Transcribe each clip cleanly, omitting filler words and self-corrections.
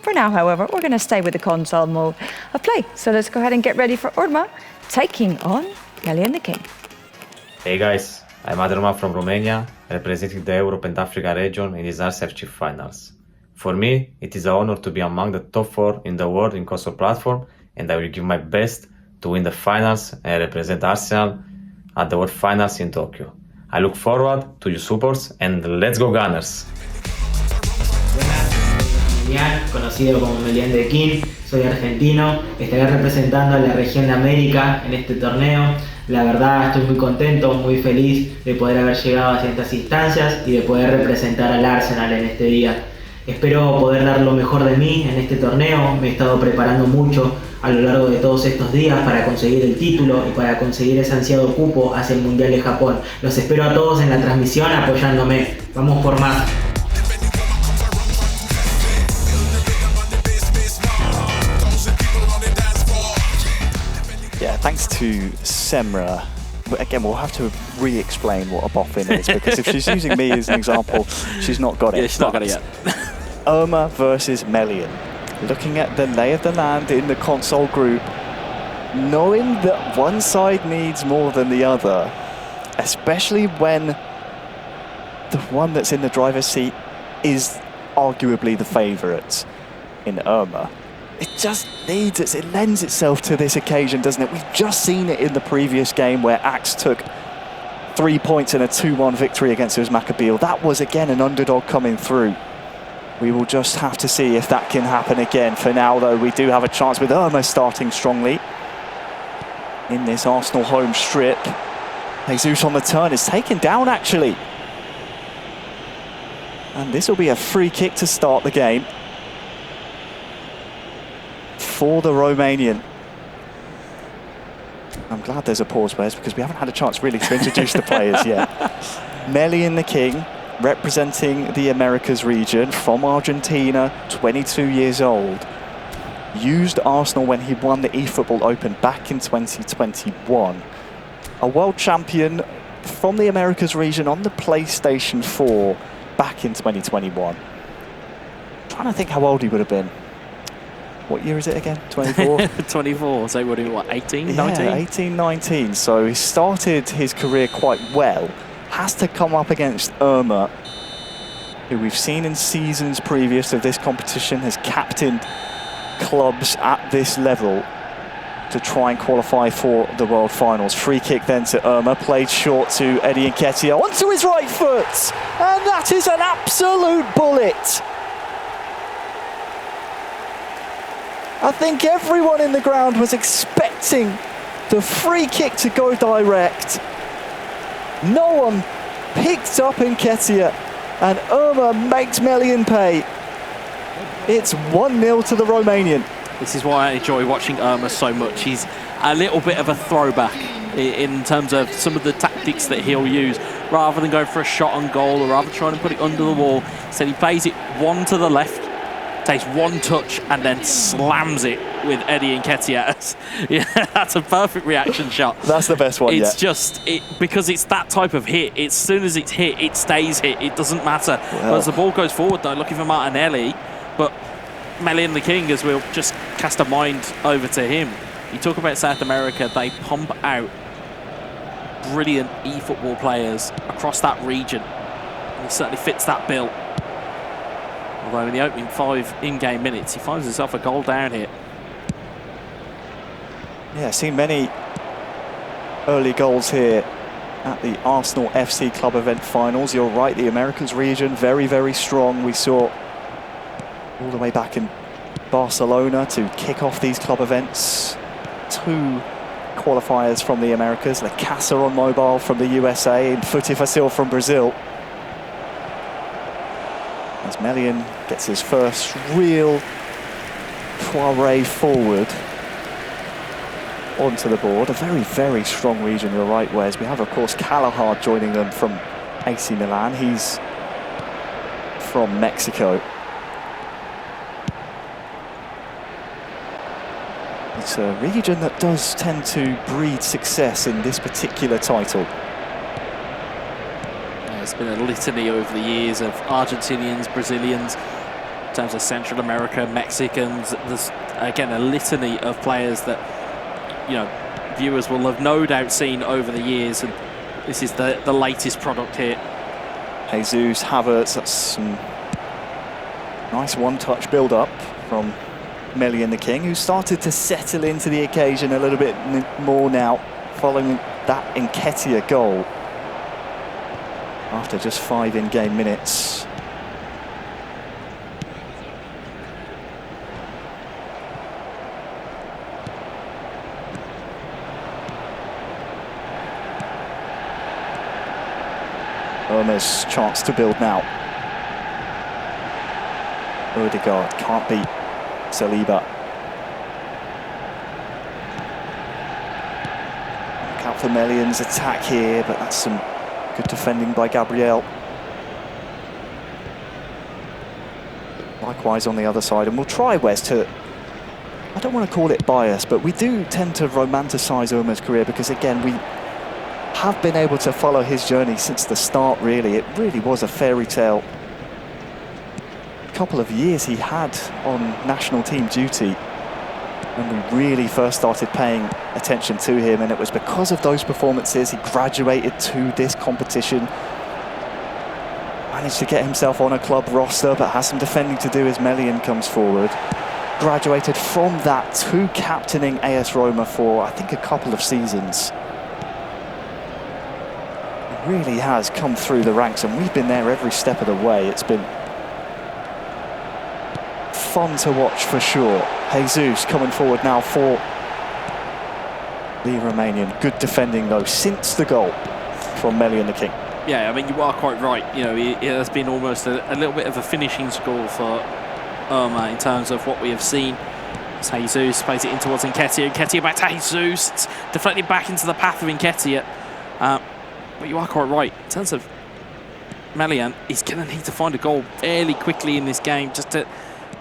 For now, however, we're going to stay with the console mode of play. So let's go ahead and get ready for Irma taking on MelianTheKing. Hey guys, I'm Irma from Romania, representing the Europe and Africa region in these RCFG finals. For me, it is an honor to be among the top 4 in the world in console platform, and I will give my best to win the finals and represent Arsenal at the World Finals in Tokyo. I look forward to your supports and let's go Gunners! Conocido como MelianTheKing, soy argentino, estaré representando a la región de América en este torneo. La verdad estoy muy contento, muy feliz de poder haber llegado a estas instancias y de poder representar al Arsenal en este día. Espero poder dar lo mejor de mí en este torneo. Me he estado preparando mucho a lo largo de todos estos días para conseguir el título y para conseguir ese ansiado cupo hacia el Mundial de Japón. Los espero a todos en la transmisión apoyándome. Vamos por más. Yeah, thanks to Semra. Again, we'll have to re-explain what a boffin is, because if she's using me as an example, she's not got it. Yeah, she's not got it yet. Irma versus Melian. Looking at the lay of the land in the console group, knowing that one side needs more than the other, especially when the one that's in the driver's seat is arguably the favourite in Irma. It just needs it. It lends itself to this occasion, doesn't it? We've just seen it in the previous game where Axe took 3 points in a 2-1 victory against Uzmakabil. That was, again, an underdog coming through. We will just have to see if that can happen again. For now, though, we do have a chance with Irma starting strongly in this Arsenal home strip. Jesus on the turn is taken down, actually. And this will be a free kick to start the game for the Romanian. I'm glad there's a pause, Wes, because we haven't had a chance really to introduce the players yet. MelianTheKing, representing the Americas region, from Argentina, 22 years old. Used Arsenal when he won the eFootball Open back in 2021. A world champion from the Americas region on the PlayStation 4 back in 2021. Trying to think how old he would have been. What year is it again? 24? 24, so what, 18, yeah, 19? 18, 19. So he started his career quite well. Has to come up against Irma, who we've seen in seasons previous to this competition, has captained clubs at this level to try and qualify for the World Finals. Free kick then to Irma, played short to Eddie Nketiah, onto his right foot! And that is an absolute bullet! I think everyone in the ground was expecting the free kick to go direct. No one picked up Nketiah, and Irma makes Melian pay. It's 1-0 to the Romanian. This is why I enjoy watching Irma so much. He's a little bit of a throwback in terms of some of the tactics that he'll use. Rather than going for a shot on goal or rather trying to put it under the wall, instead he plays it one to the left, takes one touch and then slams it with Eddie Nketiah. Yeah, that's a perfect reaction shot. That's the best one It's yet. just, because it's that type of hit. As soon as it's hit, it stays hit. It doesn't matter. Well, as the ball goes forward, though, looking for Martinelli, but MelianTheKing, as we'll just cast a mind over to him. You talk about South America, they pump out brilliant eFootball players across that region. And he certainly fits that bill. Although in the opening 5 in-game minutes, he finds himself a goal down here. Yeah, seen many early goals here at the Arsenal FC Club event finals. You're right, the Americas region, very, very strong. We saw all the way back in Barcelona to kick off these club events. 2 qualifiers from the Americas, La Casa on mobile from the USA and Futi Facil from Brazil. As Melian gets his first real foray forward onto the board. A very, very strong region, you're right, Wes. We have, of course, Callahard joining them from AC Milan. He's from Mexico. It's a region that does tend to breed success in this particular title. There's been a litany over the years of Argentinians, Brazilians terms of Central America, Mexicans. There's, again, a litany of players that, viewers will have no doubt seen over the years, and this is the latest product here. Jesus, Havertz, that's some nice one-touch build-up from MelianTheKing, who started to settle into the occasion a little bit more now, following that Nketiah goal after just 5 in-game minutes. Irma's chance to build now. Odegaard can't beat Saliba. Look out for Melian's attack here, but that's some good defending by Gabriel. Likewise on the other side, and we'll try, Wes, to, I don't want to call it bias, but we do tend to romanticise Irma's career because, again, we have been able to follow his journey since the start, really. It really was a fairy tale couple of years he had on national team duty when we really first started paying attention to him, and it was because of those performances he graduated to this competition. Managed to get himself on a club roster, but has some defending to do as Melian comes forward. Graduated from that to captaining AS Roma for, I think, a couple of seasons. Really has come through the ranks, and we've been there every step of the way. It's been fun to watch for sure. Jesus coming forward now for the Romanian. Good defending though since the goal from MelianTheKing. Yeah, I mean, you are quite right. It has been almost a little bit of a finishing school for Irma in terms of what we have seen. As Jesus plays it in towards Nketiah. Nketiah back to Jesus. It's deflected back into the path of Nketiah. But you are quite right. In terms of Melian, he's going to need to find a goal fairly quickly in this game just to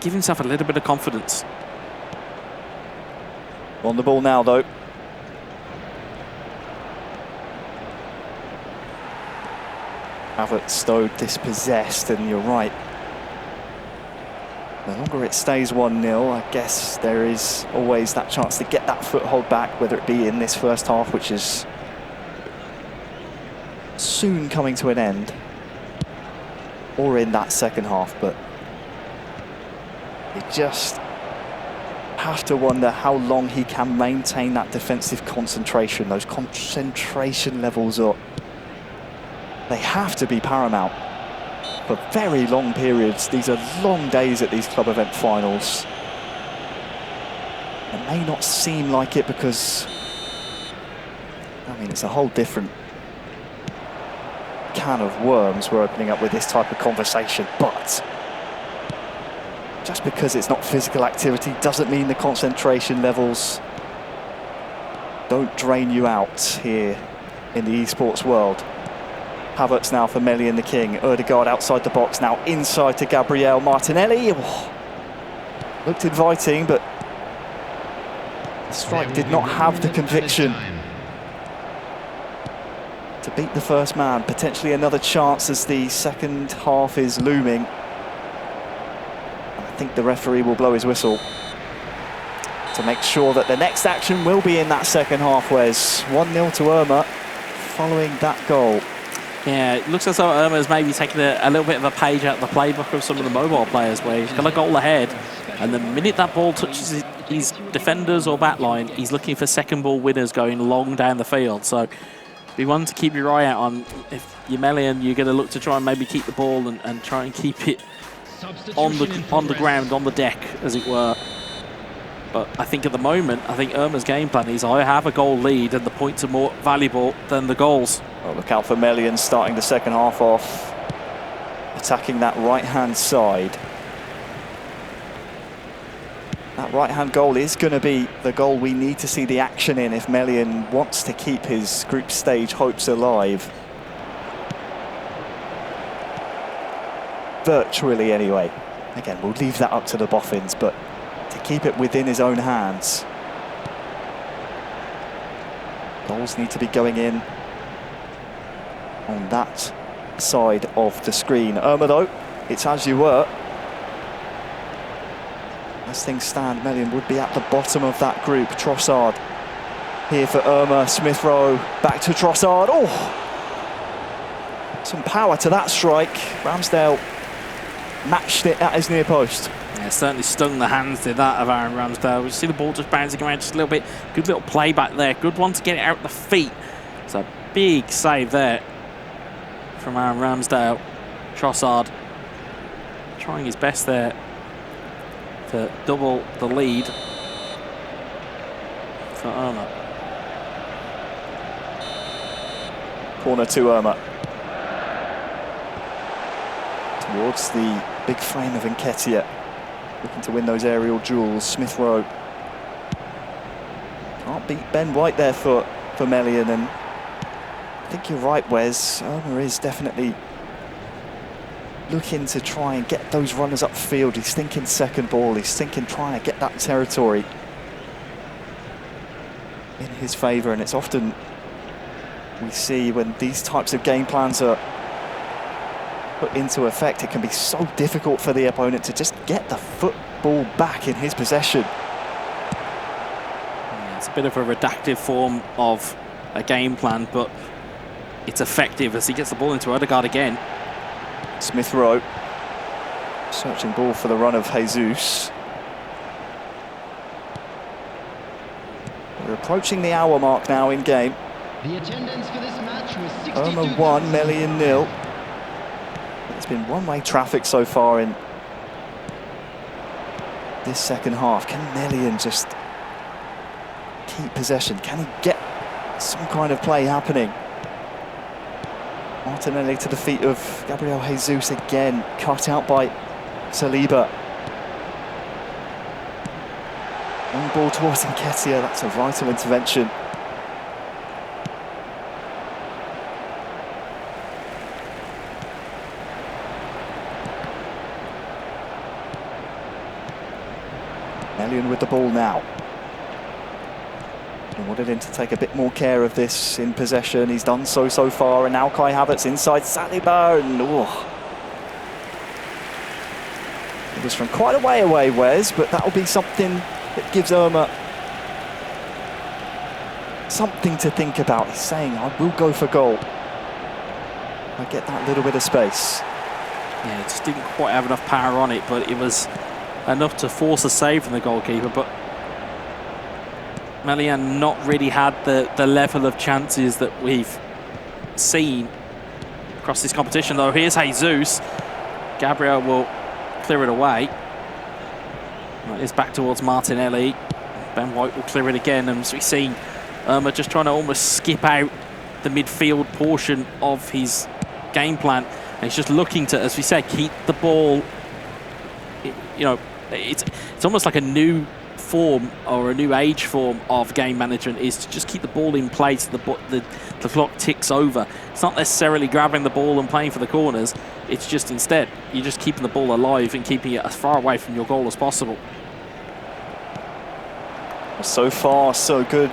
give himself a little bit of confidence. On the ball now, though. Havertz, though, dispossessed, and you're right. The longer it stays 1-0, I guess there is always that chance to get that foothold back, whether it be in this first half, which is soon coming to an end, or in that second half. But you just have to wonder how long he can maintain that defensive concentration. Those concentration levels up, they have to be paramount for very long periods. These are long days at these club event finals. It may not seem like it because, I mean, it's a whole different can of worms we're opening up with this type of conversation, but just because it's not physical activity doesn't mean the concentration levels don't drain you out here in the esports world. Havertz now for MelianTheKing. Odegaard outside the box, now inside to Gabriel Martinelli. Oh, looked inviting, but the strike did not have the conviction to beat the first man. Potentially another chance as the second half is looming. I think the referee will blow his whistle to make sure that the next action will be in that second half, Wes. 1-0 to Irma following that goal. Yeah, it looks as though Irma's maybe taking a little bit of a page out of the playbook of some of the mobile players, where he's got a goal ahead, and the minute that ball touches his defenders or back line, he's looking for second ball winners going long down the field. So be one to keep your eye out on. If you're Melian, you're going to look to try and maybe keep the ball and try and keep it on the ground, on the deck, as it were. But I think at the moment, I think Irma's game plan is I have a goal lead and the points are more valuable than the goals. Well, look out for Melian starting the second half off, attacking that right-hand side. That right-hand goal is going to be the goal we need to see the action in if Melian wants to keep his group stage hopes alive. Virtually, anyway. Again, we'll leave that up to the boffins, but to keep it within his own hands. Goals need to be going in on that side of the screen. Irma, though, it's as you were. As things stand, Melian would be at the bottom of that group. Trossard here for Irma. Smith Rowe back to Trossard. Oh! Some power to that strike. Ramsdale matched it at his near post. Yeah, certainly stung the hands, did that, of Aaron Ramsdale. We see the ball just bouncing around just a little bit. Good little play back there. Good one to get it out the feet. It's a big save there from Aaron Ramsdale. Trossard trying his best there to double the lead for Irma. Corner to Irma. Towards the big frame of Nketiah. Looking to win those aerial duels. Smith Rowe. Can't beat Ben White there for Melian. And I think you're right, Wes. Irma is definitely looking to try and get those runners upfield. He's thinking second ball. He's thinking trying to get that territory in his favour. And it's often we see when these types of game plans are put into effect, it can be so difficult for the opponent to just get the football back in his possession. Yeah, it's a bit of a reductive form of a game plan, but it's effective as he gets the ball into Odegaard again. Smith Rowe searching ball for the run of Jesus. We're approaching the hour mark now in game. The attendance for this match was 62. Irma 1, Melian 0. It's been one-way traffic so far in this second half. Can Melian just keep possession? Can he get some kind of play happening? Martinelli to the feet of Gabriel Jesus again, cut out by Saliba. Long ball towards Nketiah, that's a vital intervention. Melian with the ball now. He wanted him to take a bit more care of this in possession. He's done so far, and now Kai Havertz inside Saliba, and it was from quite a way away, Wes, but that'll be something that gives Irma something to think about. He's saying, I will go for goal. I get that little bit of space. Yeah, just didn't quite have enough power on it, but it was enough to force a save from the goalkeeper. But Melian not really had the level of chances that we've seen across this competition, though. Here's Jesus. Gabriel will clear it away. It's back towards Martinelli. Ben White will clear it again, and as we've seen, Irma just trying to almost skip out the midfield portion of his game plan. And he's just looking to, as we said, keep the ball. You know, it's almost like a new form or a new age form of game management, is to just keep the ball in place. The clock ticks over. It's not necessarily grabbing the ball and playing for the corners. It's just instead you're just keeping the ball alive and keeping it as far away from your goal as possible. So far, so good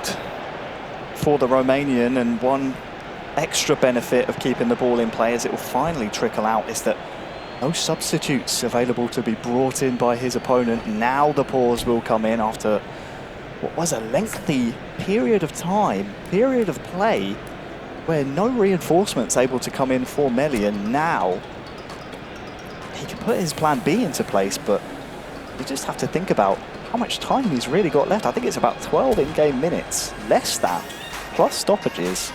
for the Romanian, and one extra benefit of keeping the ball in play, as it will finally trickle out, is that no substitutes available to be brought in by his opponent. Now the pause will come in after what was a lengthy period of time, period of play, where no reinforcements able to come in for Melian. Now he can put his plan B into place, but you just have to think about how much time he's really got left. I think it's about 12 in-game minutes, less than, plus stoppages.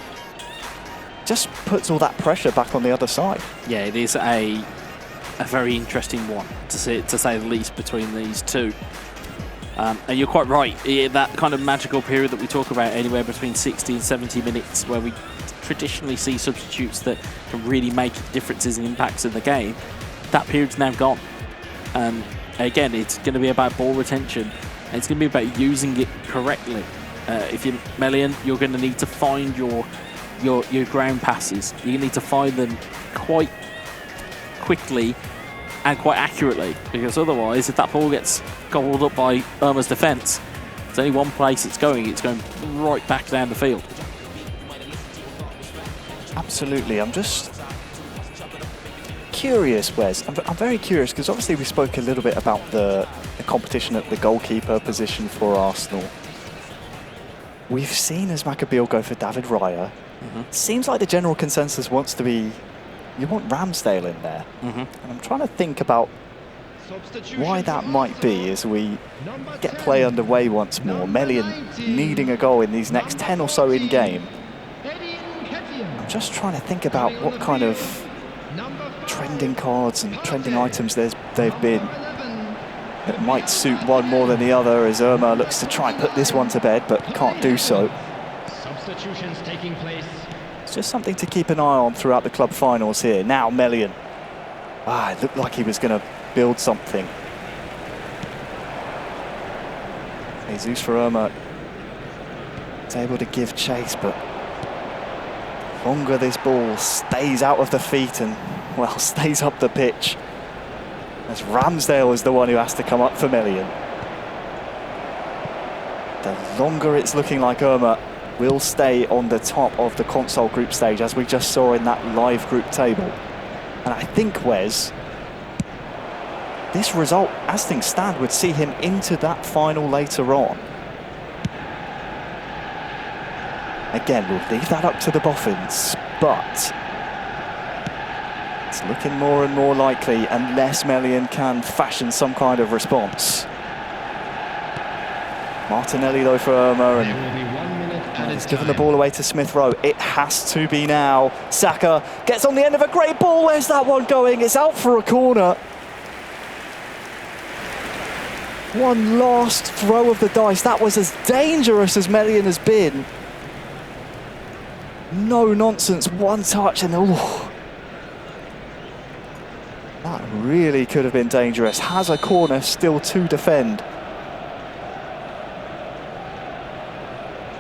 Just puts all that pressure back on the other side. Yeah, it is a very interesting one, to say the least, between these two. And you're quite right, that kind of magical period that we talk about, anywhere between 60 and 70 minutes, where we traditionally see substitutes that can really make differences and impacts in the game, that period's now gone. Again, it's going to be about ball retention, and it's going to be about using it correctly. If you're Melian, you're going to need to find your ground passes. You need to find them quite quickly and quite accurately, because otherwise, if that ball gets gobbled up by Irma's defence, there's only one place it's going right back down the field. Absolutely. I'm just curious, Wes. I'm very curious, because obviously we spoke a little bit about the competition at the goalkeeper position for Arsenal. We've seen Asmakabil go for David Raya. Seems like the general consensus wants to be, you want Ramsdale in there. And I'm trying to think about why that might be as we get play underway once more. Melian needing a goal in these next 10 or so in game. I'm just trying to think about what kind of trending cards and trending items they've been that might suit one more than the other, as Irma looks to try and put this one to bed but can't do so. Substitutions taking place. It's just something to keep an eye on throughout the club finals here. Now Melian. It looked like he was going to build something. Jesus for Irma. Is able to give chase, but the longer this ball stays out of the feet and, well, stays up the pitch, as Ramsdale is the one who has to come up for Melian. The longer it's looking like Irma will stay on the top of the console group stage, as we just saw in that live group table. And I think, Wes, this result, as things stand, would see him into that final later on. Again, we'll leave that up to the Boffins, but it's looking more and more likely unless Melian can fashion some kind of response. Martinelli though for Irma, and he's given the ball away to Smith Rowe. It has to be now. Saka gets on the end of a great ball. Where's that one going? It's out for a corner. One last throw of the dice. That was as dangerous as Melian has been. No nonsense, one touch, and that really could have been dangerous. Has a corner still to defend.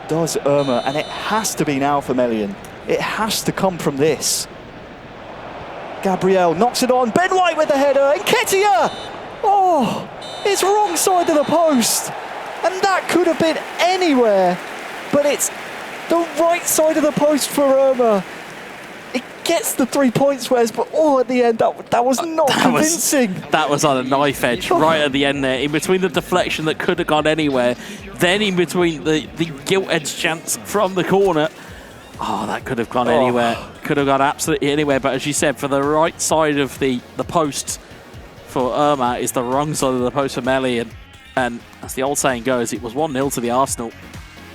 Does Irma, and it has to be now for Melian. It has to come from this. Gabriel knocks it on. Ben White with the header. Nketiah! Oh, it's wrong side of the post. And that could have been anywhere. But it's the right side of the post for Irma. It gets the 3 points, Wes, but at the end, that was not convincing. That was on a knife edge right at the end there, in between the deflection that could have gone anywhere, then in between the gilt edge chance from the corner. That could have gone anywhere. Could have gone absolutely anywhere, but as you said, for the right side of the post for Irma is the wrong side of the post for Melian. And as the old saying goes, it was 1-0 to the Arsenal.